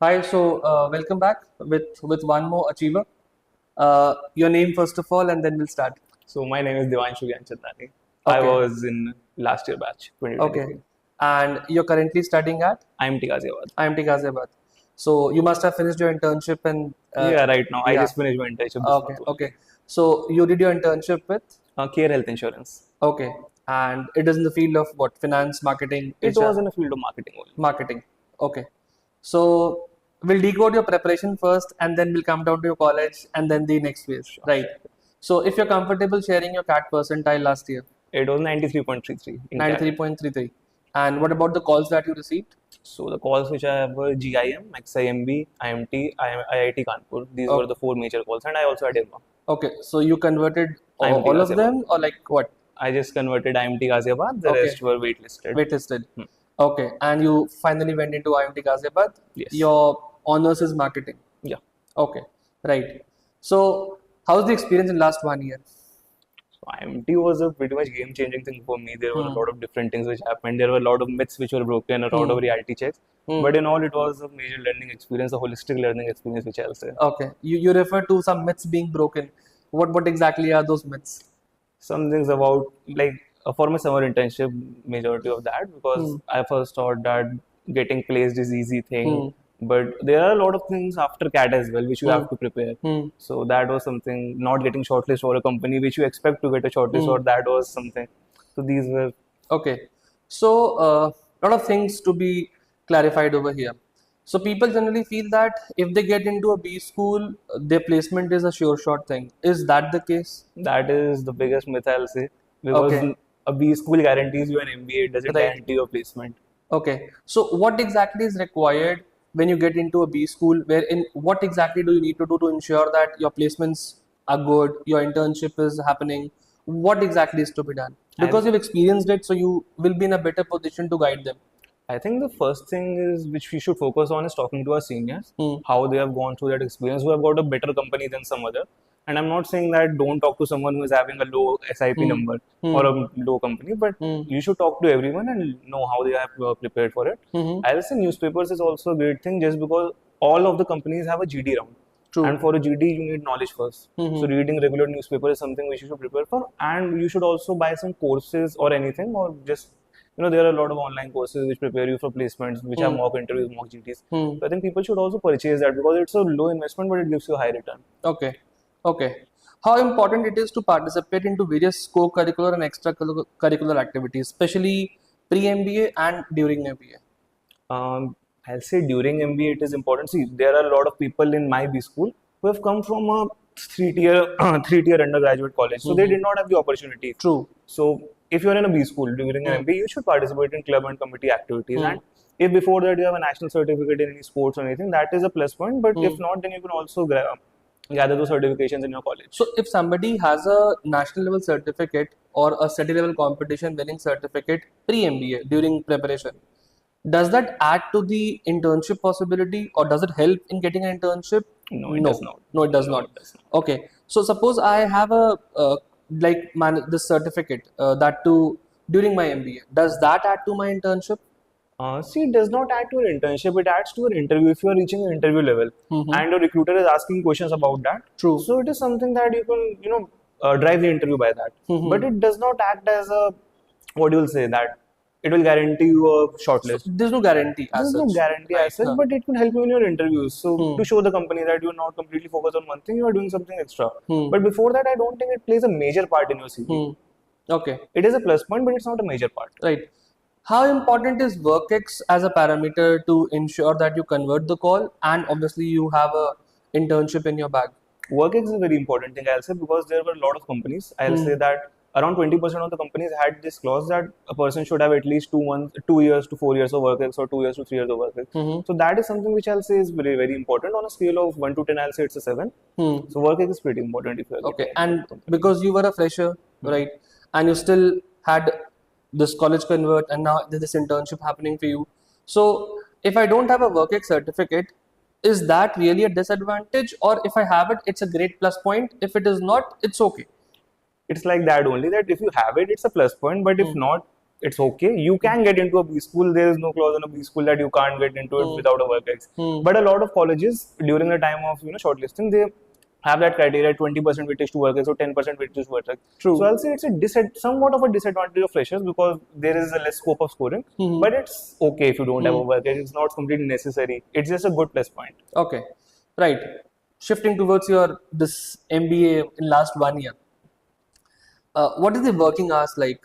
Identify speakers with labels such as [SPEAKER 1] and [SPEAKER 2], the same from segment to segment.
[SPEAKER 1] Hi, welcome back with one more achiever. Your name first of all, and then we'll start.
[SPEAKER 2] So my name is Devanshu Gyanchandani. I
[SPEAKER 1] Okay,
[SPEAKER 2] was in last year batch,
[SPEAKER 1] okay.
[SPEAKER 2] 2023.
[SPEAKER 1] And you're currently studying at
[SPEAKER 2] IMT Ghaziabad.
[SPEAKER 1] IMT Ghaziabad. So you must have finished your internship and
[SPEAKER 2] Yeah, right now. I
[SPEAKER 1] yeah.
[SPEAKER 2] just finished my internship this
[SPEAKER 1] Okay,
[SPEAKER 2] month
[SPEAKER 1] okay.
[SPEAKER 2] only.
[SPEAKER 1] So you did your internship with
[SPEAKER 2] Care Health Insurance.
[SPEAKER 1] okay, and it is in the field of what? Finance, marketing,
[SPEAKER 2] It
[SPEAKER 1] HR,
[SPEAKER 2] was in the field of marketing only.
[SPEAKER 1] marketing. Okay. So we'll decode your preparation first, and then we'll come down to your college, and then the next phase,
[SPEAKER 2] Sure,
[SPEAKER 1] right?
[SPEAKER 2] sure.
[SPEAKER 1] So if you're comfortable sharing your CAT percentile last year,
[SPEAKER 2] It was 93.33 in CAT.
[SPEAKER 1] 93.33, and what about the calls that you received?
[SPEAKER 2] So the calls which I have were GIM, XIMB, IMT, IIT Kanpur. These were
[SPEAKER 1] Okay,
[SPEAKER 2] the four major calls, and I also had IMA.
[SPEAKER 1] okay. So you converted
[SPEAKER 2] IMT
[SPEAKER 1] all of
[SPEAKER 2] Ghaziabad.
[SPEAKER 1] them, or like what?
[SPEAKER 2] I just converted IMT Ghaziabad. The
[SPEAKER 1] Okay,
[SPEAKER 2] rest were waitlisted.
[SPEAKER 1] waitlisted.
[SPEAKER 2] Hmm.
[SPEAKER 1] Okay, and you finally went into IMT Ghaziabad.
[SPEAKER 2] Yes.
[SPEAKER 1] Your honors is marketing.
[SPEAKER 2] Yeah.
[SPEAKER 1] Okay, right. So how's the experience in last 1 year?
[SPEAKER 2] So IMT was a pretty much game-changing thing for me. There were a
[SPEAKER 1] Hmm.
[SPEAKER 2] lot of different things which happened. There were a lot of myths which were broken, a lot of
[SPEAKER 1] Hmm.
[SPEAKER 2] reality checks.
[SPEAKER 1] Hmm.
[SPEAKER 2] But in all, it was a major learning experience, a holistic learning experience, which I'll say.
[SPEAKER 1] Okay, you refer to some myths being broken. What exactly are those myths?
[SPEAKER 2] Some things about like for my summer internship, majority of that because
[SPEAKER 1] Hmm.
[SPEAKER 2] I first thought that getting placed is easy thing,
[SPEAKER 1] Hmm.
[SPEAKER 2] but there are a lot of things after CAT as well which you
[SPEAKER 1] Hmm.
[SPEAKER 2] have to prepare.
[SPEAKER 1] Hmm.
[SPEAKER 2] So that was something. Not getting shortlist for a company which you expect to get a shortlist
[SPEAKER 1] Hmm.
[SPEAKER 2] or that was something. So these were
[SPEAKER 1] Okay, so lot of things to be clarified over here. So people generally feel that if they get into a B school, their placement is a sure shot thing. Is that the case?
[SPEAKER 2] That is the biggest myth I'll say because
[SPEAKER 1] Okay,
[SPEAKER 2] a B school guarantees you an MBA, it doesn't
[SPEAKER 1] right.
[SPEAKER 2] guarantee your placement.
[SPEAKER 1] Okay. So what exactly is required when you get into a B school? Wherein what exactly do you need to do to ensure that your placements are good, your internship is happening? What exactly is to be done?
[SPEAKER 2] I'll,
[SPEAKER 1] Because you've experienced it, so you will be in a better position to guide them.
[SPEAKER 2] I think the first thing is which we should focus on is talking to our seniors,
[SPEAKER 1] Hmm.
[SPEAKER 2] how they have gone through that experience, who have got a better company than some other. And I'm not saying that don't talk to someone who is having a low SIP
[SPEAKER 1] Hmm.
[SPEAKER 2] number
[SPEAKER 1] Hmm.
[SPEAKER 2] or a low company, but
[SPEAKER 1] Hmm.
[SPEAKER 2] you should talk to everyone and know how they have prepared for it.
[SPEAKER 1] Hmm.
[SPEAKER 2] I'll say newspapers is also a great thing just because all of the companies have a GD round. And
[SPEAKER 1] True.
[SPEAKER 2] for a GD, you need knowledge first. So
[SPEAKER 1] Hmm.
[SPEAKER 2] reading regular newspaper is something which you should prepare for, and you should also buy some courses or anything, or just there are a lot of online courses which prepare you for placements, which have
[SPEAKER 1] Hmm.
[SPEAKER 2] mock interviews, mock GTs.
[SPEAKER 1] Hmm.
[SPEAKER 2] So I think people should also purchase that because it's a low investment, but it gives you a high return.
[SPEAKER 1] Okay. Okay. How important it is to participate into various co-curricular and extracurricular activities, especially pre-MBA and during MBA?
[SPEAKER 2] I'll say during MBA it is important. See, there are a lot of people in my B school who have come from a three-tier three-tier undergraduate college, so they
[SPEAKER 1] Hmm.
[SPEAKER 2] did not have the opportunity.
[SPEAKER 1] True.
[SPEAKER 2] So if you're in a B school during an
[SPEAKER 1] Hmm.
[SPEAKER 2] MBA, you should participate in club and committee activities.
[SPEAKER 1] Hmm.
[SPEAKER 2] And if before that you have a national certificate in any sports or anything, that is a plus point. But if
[SPEAKER 1] Hmm.
[SPEAKER 2] not, then you can also gather those certifications in your college.
[SPEAKER 1] So if somebody has a national level certificate or a city level competition winning certificate pre-MBA during preparation, does that add to the internship possibility or does it help in getting an internship?
[SPEAKER 2] No, it does
[SPEAKER 1] No,
[SPEAKER 2] not.
[SPEAKER 1] no, it does
[SPEAKER 2] No,
[SPEAKER 1] not.
[SPEAKER 2] it does not.
[SPEAKER 1] Okay, so suppose I have a this certificate that to during my MBA. Does that add to my internship?
[SPEAKER 2] See, it does not add to your internship. It adds to your interview if you are reaching an interview level,
[SPEAKER 1] Mm-hmm.
[SPEAKER 2] and a recruiter is asking questions about that.
[SPEAKER 1] True.
[SPEAKER 2] So it is something that you can, drive the interview by that.
[SPEAKER 1] Mm-hmm.
[SPEAKER 2] But it does not act as a what you will say that it will guarantee you a
[SPEAKER 1] So
[SPEAKER 2] shortlist.
[SPEAKER 1] there's no guarantee
[SPEAKER 2] There
[SPEAKER 1] as
[SPEAKER 2] is no
[SPEAKER 1] such,
[SPEAKER 2] guarantee
[SPEAKER 1] right?
[SPEAKER 2] as such, but it can help you in your interviews. So
[SPEAKER 1] Hmm.
[SPEAKER 2] to show the company that you are not completely focused on one thing, you are doing something extra.
[SPEAKER 1] Hmm.
[SPEAKER 2] But before that, I don't think it plays a major part in your CV.
[SPEAKER 1] Hmm. Okay.
[SPEAKER 2] It is a plus point, but it's not a major part.
[SPEAKER 1] Right. How important is WorkX as a parameter to ensure that you convert the call and obviously you have a internship in your bag?
[SPEAKER 2] Work is a very important thing, I'll say, because there were a lot of companies. I'll say that around 20% of the companies had this clause that a person should have at least 2 years to 4 years of WorkX or 2 years to 3 years of WorkX.
[SPEAKER 1] Mm-hmm.
[SPEAKER 2] So that is something which I'll say is very, very important. On a scale of 1 to 10, I'll say it's a 7.
[SPEAKER 1] Hmm.
[SPEAKER 2] So WorkX is pretty important if you're
[SPEAKER 1] Okay.
[SPEAKER 2] getting into
[SPEAKER 1] And
[SPEAKER 2] a company.
[SPEAKER 1] because you were a fresher, right, and you still had this college convert and now there's this internship happening for you. So if I don't have a WorkX certificate, is that really a disadvantage? Or if I have it, it's a great plus point. If it is not, it's okay.
[SPEAKER 2] It's like that only that if you have it, it's a plus point. But if not, it's okay. You can get into a B school. There is no clause in a B school that you can't get into it without a work ex. But a lot of colleges during the time of shortlisting, they have that criteria 20% weightage to work ex or 10% weightage to work ex.
[SPEAKER 1] True.
[SPEAKER 2] So I'll say it's a somewhat of a disadvantage of freshers because there is a less scope of scoring. But it's okay if you don't have a work ex. It's not completely necessary. It's just a good plus point.
[SPEAKER 1] Okay, right. Shifting towards your this MBA in last 1 year. What is the working hours like?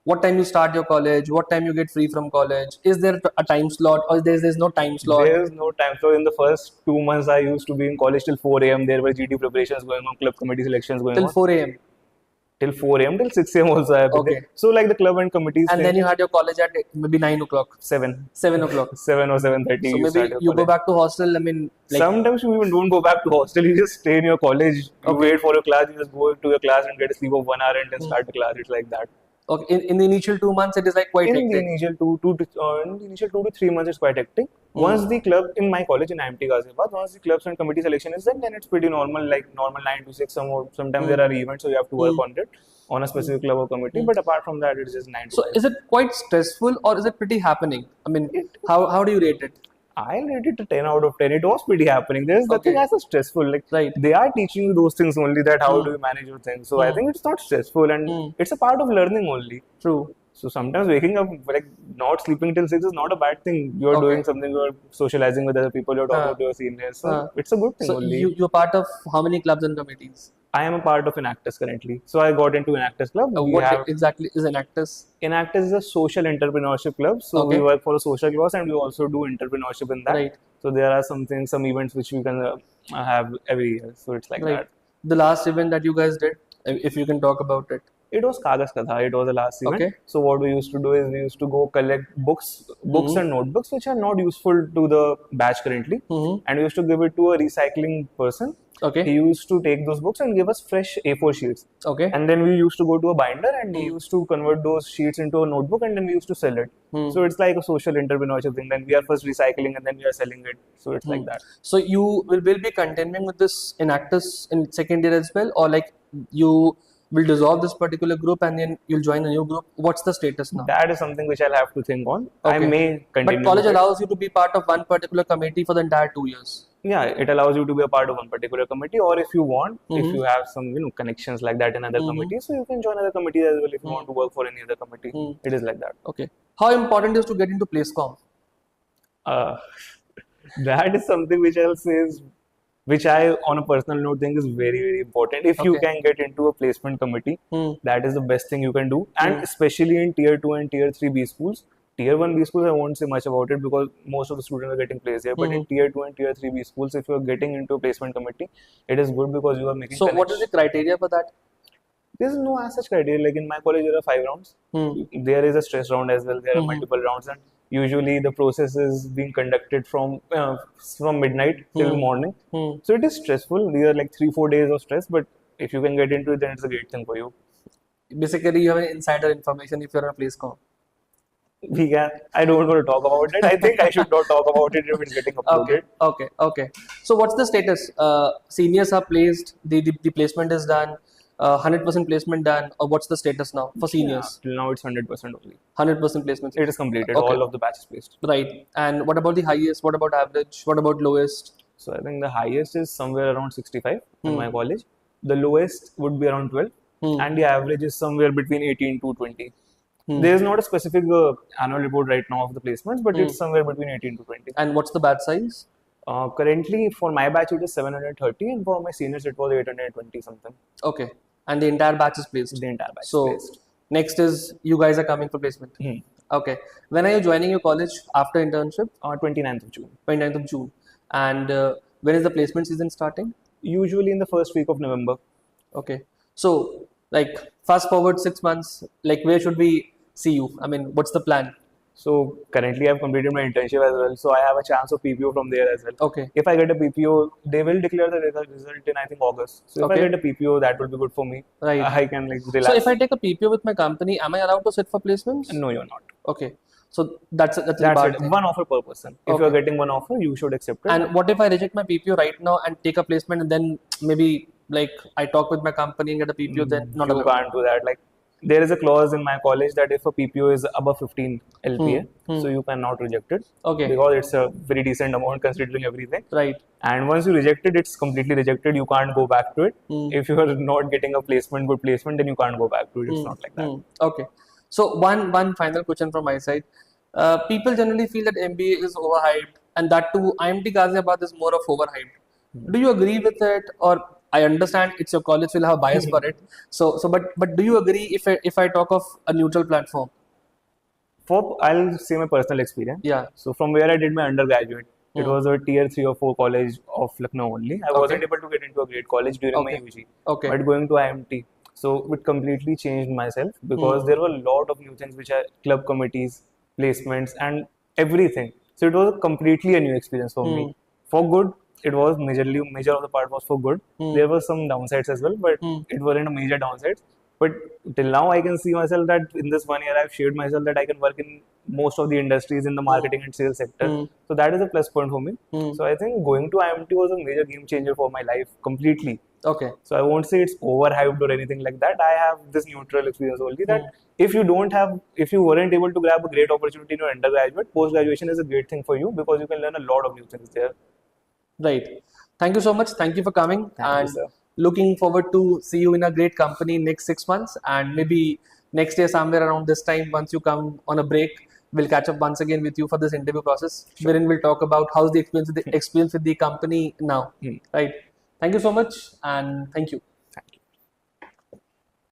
[SPEAKER 1] What time you start your college? What time you get free from college? Is there a time slot or there's no time slot?
[SPEAKER 2] There's no time. So in the first 2 months, I used to be in college till 4 a.m. There were GT preparations going on, club committee selections going
[SPEAKER 1] Till
[SPEAKER 2] on.
[SPEAKER 1] 4 a.m.
[SPEAKER 2] Till 4 a.m. till 6 a.m. also I have been
[SPEAKER 1] Okay.
[SPEAKER 2] there. So like the club and committees.
[SPEAKER 1] And then you had your college at maybe 9 o'clock,
[SPEAKER 2] 7.
[SPEAKER 1] 7 o'clock.
[SPEAKER 2] 7 or 7:30.
[SPEAKER 1] So maybe you go back to hostel. I mean, like,
[SPEAKER 2] Sometimes you even don't go back to hostel. You just stay in your college. You wait for your class. You just go to your class and get a sleep of 1 hour and then start the class. It's like that.
[SPEAKER 1] okay, in the initial 2 months, it is like quite
[SPEAKER 2] In the
[SPEAKER 1] hectic.
[SPEAKER 2] initial in the initial 2 to 3 months, it's quite hectic. Once the club in my college in IMT Ghaziabad, once the clubs and committee selection is done, then it's pretty normal, like normal 9 to 6. Sometimes there are events, so you have to work on it on a specific club or committee. But apart from that, it's just 9 to
[SPEAKER 1] So
[SPEAKER 2] 5.
[SPEAKER 1] is it quite stressful or is it pretty happening? I mean, how do you rate it?
[SPEAKER 2] I rated it a 10 out of 10. It was pretty happening. There's nothing as a stressful. Like
[SPEAKER 1] Right.
[SPEAKER 2] they are teaching you those things only, that how do you manage your things. So I think it's not stressful and it's a part of learning only.
[SPEAKER 1] True.
[SPEAKER 2] So sometimes waking up, like not sleeping till 6 is not a bad thing. You're doing something, you're socializing with other people, you're talking to your seniors. So it's a good thing
[SPEAKER 1] So
[SPEAKER 2] only.
[SPEAKER 1] you're part of how many clubs and committees?
[SPEAKER 2] I am a part of Enactus currently. So I got into Enactus Club.
[SPEAKER 1] What exactly is an actus?
[SPEAKER 2] Enactus is a social entrepreneurship club. So we work for a social cause and we also do entrepreneurship in that.
[SPEAKER 1] Right.
[SPEAKER 2] So there are some events which we can have every year. So it's like that.
[SPEAKER 1] The last event that you guys did, if you can talk about it.
[SPEAKER 2] It was Kagas Katha. It was the last event.
[SPEAKER 1] Okay.
[SPEAKER 2] So what we used to do is we used to go collect books and notebooks which are not useful to the batch currently, and we used to give it to a recycling person.
[SPEAKER 1] Okay.
[SPEAKER 2] He used to take those books and give us fresh A4 sheets.
[SPEAKER 1] Okay.
[SPEAKER 2] And then we used to go to a binder and he used to convert those sheets into a notebook and then we used to sell it. So it's like a social entrepreneurship thing. Then we are first recycling and then we are selling it. So it's like that.
[SPEAKER 1] So you will be continuing with this Enactus in second year as well, or like you will dissolve this particular group and then you'll join a new group? What's the status now?
[SPEAKER 2] That is something which I'll have to think on. I may continue.
[SPEAKER 1] But college allows you to be part of one particular committee for the entire 2 years.
[SPEAKER 2] Yeah, it allows you to be a part of one particular committee, or if you want, if you have some connections like that in other committees, so you can join other committees as well if you want to work for any other committee. It is like that.
[SPEAKER 1] Okay. How important is to get into PlaceCom?
[SPEAKER 2] That is something which I'll say is, which I on a personal note think is very, very important. If you can get into a placement committee, that is the best thing you can do, and especially in tier 2 and tier 3 B schools. Tier 1 B schools, I won't say much about it because most of the students are getting placed here. But in tier 2 and tier 3 B schools, if you are getting into a placement committee, it is good because you are making.
[SPEAKER 1] So, what is the criteria for that?
[SPEAKER 2] There is no as such criteria. Like in my college, there are 5 rounds. There is a stress round as well. There are multiple rounds, and usually the process is being conducted from midnight till morning. So it is stressful. These are like 3-4 days of stress. But if you can get into it, then it's a great thing for you.
[SPEAKER 1] Basically, you have an insider information if you're on a PlaceCom.
[SPEAKER 2] I don't want to talk about it. I think I should not talk about it if it's getting uploaded.
[SPEAKER 1] Okay. So what's the status? Seniors are placed, the placement is done, 100% placement done, or what's the status now for seniors?
[SPEAKER 2] Till now it's 100% only.
[SPEAKER 1] 100% placement.
[SPEAKER 2] It is completed. All of the batches placed.
[SPEAKER 1] Right. And what about the highest? What about average? What about lowest?
[SPEAKER 2] So I think the highest is somewhere around 65 in my college. The lowest would be around 12. And the average is somewhere between 18 to 20. There is not a specific annual report right now of the placements, but it's somewhere between 18 to 20.
[SPEAKER 1] And what's the batch size?
[SPEAKER 2] Currently, for my batch, it is 730, and for my seniors, it was 820 something.
[SPEAKER 1] Okay. And the entire batch is placed?
[SPEAKER 2] The entire batch
[SPEAKER 1] so,
[SPEAKER 2] is placed.
[SPEAKER 1] Next is you guys are coming for placement? Okay. When are you joining your college after internship?
[SPEAKER 2] 29th of June.
[SPEAKER 1] 29th of June. And when is the placement season starting?
[SPEAKER 2] Usually in the first week of November.
[SPEAKER 1] Okay. So, like, fast forward 6 months, like, where should we see you? I mean, what's the plan?
[SPEAKER 2] So currently I've completed my internship as well. So I have a chance of PPO from there as well.
[SPEAKER 1] Okay.
[SPEAKER 2] If I get a PPO, they will declare the result in I think August. So if I get a PPO, that will be good for me.
[SPEAKER 1] Right.
[SPEAKER 2] I can like relax.
[SPEAKER 1] So if I take a PPO with my company, am I allowed to sit for placements?
[SPEAKER 2] No, you're not.
[SPEAKER 1] Okay. So that's it.
[SPEAKER 2] One offer per person. If you're getting one offer, you should accept it.
[SPEAKER 1] And what if I reject my PPO right now and take a placement and then maybe like I talk with my company and get a PPO, then not allowed?
[SPEAKER 2] You can't do that. Like there is a clause in my college that if a PPO is above 15 LPA, so you cannot reject it.
[SPEAKER 1] Okay.
[SPEAKER 2] Because it's a very decent amount considering everything.
[SPEAKER 1] Right.
[SPEAKER 2] And once you reject it, it's completely rejected. You can't go back to it. If you are not getting a placement, good placement, then you can't go back to it. It's not like that.
[SPEAKER 1] Okay. So one final question from my side. People generally feel that MBA is overhyped, and that too, IMT Ghaziabad is more of overhyped. Do you agree with it, or I understand it's your college will have bias for it. But do you agree if I talk of a neutral platform?
[SPEAKER 2] I'll say my personal experience.
[SPEAKER 1] Yeah.
[SPEAKER 2] So from where I did my undergraduate, it was a tier 3 or 4 college of Lucknow only. I wasn't able to get into a great college during my UG.
[SPEAKER 1] Okay.
[SPEAKER 2] But going to IMT, so it completely changed myself because there were a lot of new things which are club committees, placements, and everything. So it was completely a new experience for me. For good, it was major of the part was for good. There were some downsides as well, but it wasn't a major downsides. But till now, I can see myself that in this 1 year, I've showed myself that I can work in most of the industries in the marketing and sales sector. So that is a plus point for me. So I think going to IMT was a major game changer for my life completely.
[SPEAKER 1] Okay.
[SPEAKER 2] So I won't say it's overhyped or anything like that. I have this neutral experience only that if you weren't able to grab a great opportunity in your undergraduate, post-graduation is a great thing for you because you can learn a lot of new things there.
[SPEAKER 1] Right. Thank you so much. Thank you for coming.
[SPEAKER 2] Thank you, sir.
[SPEAKER 1] Looking forward to see you in a great company next 6 months, and maybe next year somewhere around this time, once you come on a break, we'll catch up once again with you for this interview process, wherein we'll talk about how's the experience with the company now. Right. Thank you so much, and thank you.